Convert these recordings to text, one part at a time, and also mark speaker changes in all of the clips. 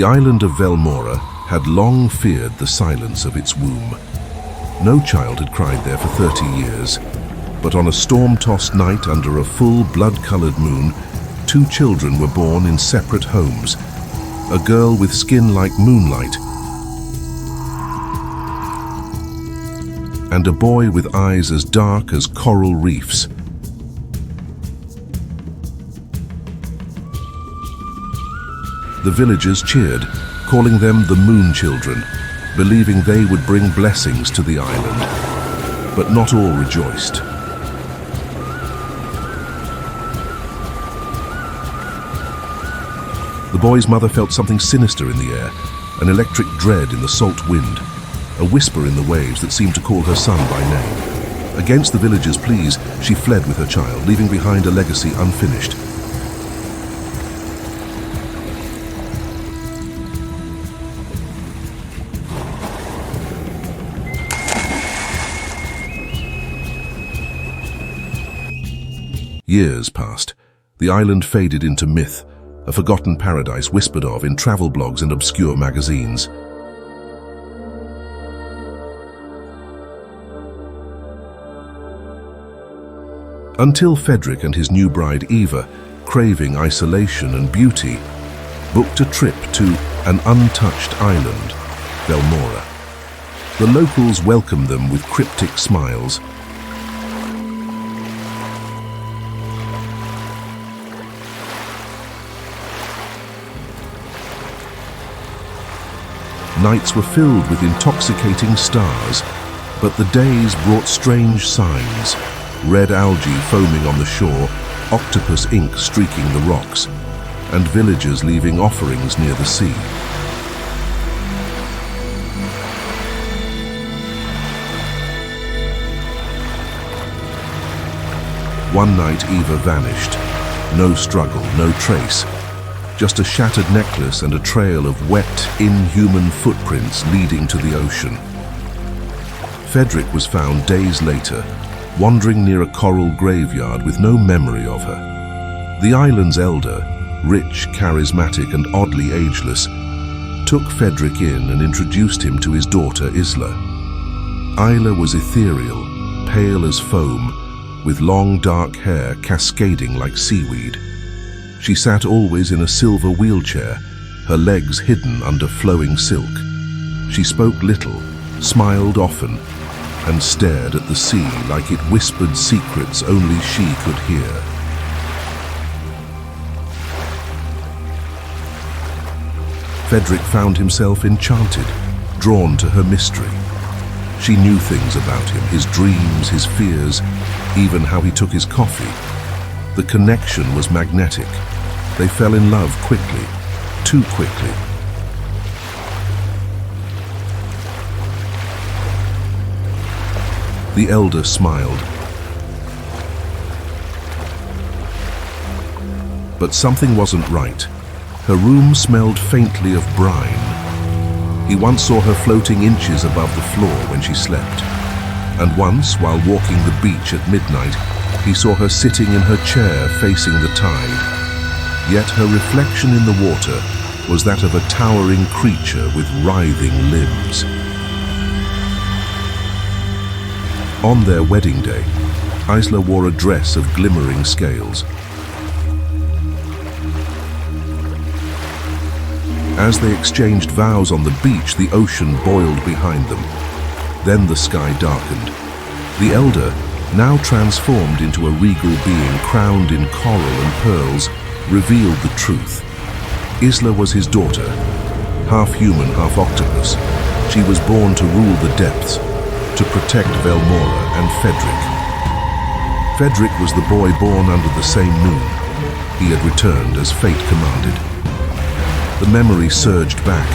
Speaker 1: The island of Velmora had long feared the silence of its womb. No child had cried there for 30 years, but on a storm-tossed night under a full blood-colored moon, 2 children were born in separate homes, a girl with skin like moonlight and a boy with eyes as dark as coral reefs. The villagers cheered, calling them the Moon Children, believing they would bring blessings to the island. But not all rejoiced. The boy's mother felt something sinister in the air, an electric dread in the salt wind, a whisper in the waves that seemed to call her son by name. Against the villagers' pleas, she fled with her child, leaving behind a legacy unfinished. Years passed. The island faded into myth, a forgotten paradise whispered of in travel blogs and obscure magazines. Until Frederick and his new bride Eva, craving isolation and beauty, booked a trip to an untouched island, Velmora. The locals welcomed them with cryptic smiles. Nights were filled with intoxicating stars, but the days brought strange signs. Red algae foaming on the shore, octopus ink streaking the rocks, and villagers leaving offerings near the sea. One night Eva vanished. No struggle, no trace. Just a shattered necklace and a trail of wet, inhuman footprints leading to the ocean. Frederick was found days later, wandering near a coral graveyard with no memory of her. The island's elder, rich, charismatic and oddly ageless, took Frederick in and introduced him to his daughter Isla. Isla was ethereal, pale as foam, with long dark hair cascading like seaweed. She sat always in a silver wheelchair, her legs hidden under flowing silk. She spoke little, smiled often, and stared at the sea like it whispered secrets only she could hear. Frederick found himself enchanted, drawn to her mystery. She knew things about him, his dreams, his fears, even how he took his coffee. The connection was magnetic. They fell in love quickly, too quickly. The elder smiled. But something wasn't right. Her room smelled faintly of brine. He once saw her floating inches above the floor when she slept. And once, while walking the beach at midnight, he saw her sitting in her chair facing the tide. Yet her reflection in the water was that of a towering creature with writhing limbs. On their wedding day, Isla wore a dress of glimmering scales. As they exchanged vows on the beach, the ocean boiled behind them. Then the sky darkened. The elder, now transformed into a regal being crowned in coral and pearls, revealed the truth. Isla was his daughter, half human, half octopus. She was born to rule the depths, to protect Velmora and Frederick. Frederick was the boy born under the same moon. He had returned as fate commanded. The memory surged back.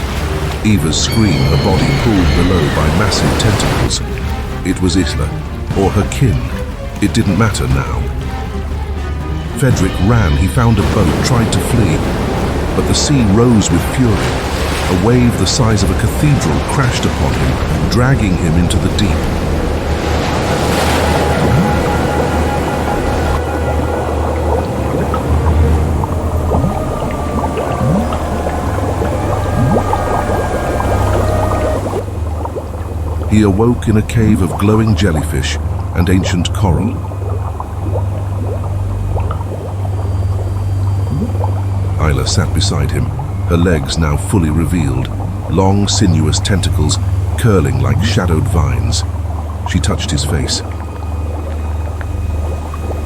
Speaker 1: Eva's scream, her body pulled below by massive tentacles. It was Isla, or her kin. It didn't matter now. Frederick ran. He found a boat, tried to flee, but the sea rose with fury. A wave the size of a cathedral crashed upon him, dragging him into the deep. He awoke in a cave of glowing jellyfish and ancient coral. Isla sat beside him, her legs now fully revealed, long, sinuous tentacles curling like shadowed vines. She touched his face.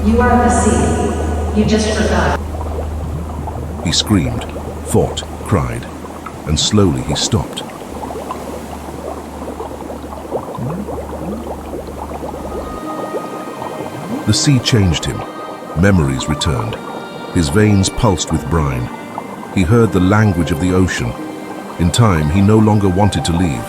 Speaker 2: You are the sea. You just forgot.
Speaker 1: He screamed, fought, cried, and slowly he stopped. The sea changed him. Memories returned. His veins pulsed with brine. He heard the language of the ocean. In time, he no longer wanted to leave.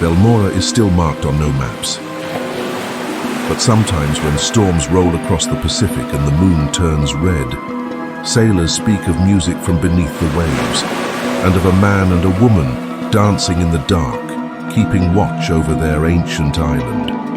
Speaker 1: Velmora is still marked on no maps. But sometimes when storms roll across the Pacific and the moon turns red, sailors speak of music from beneath the waves, and of a man and a woman dancing in the dark, keeping watch over their ancient island.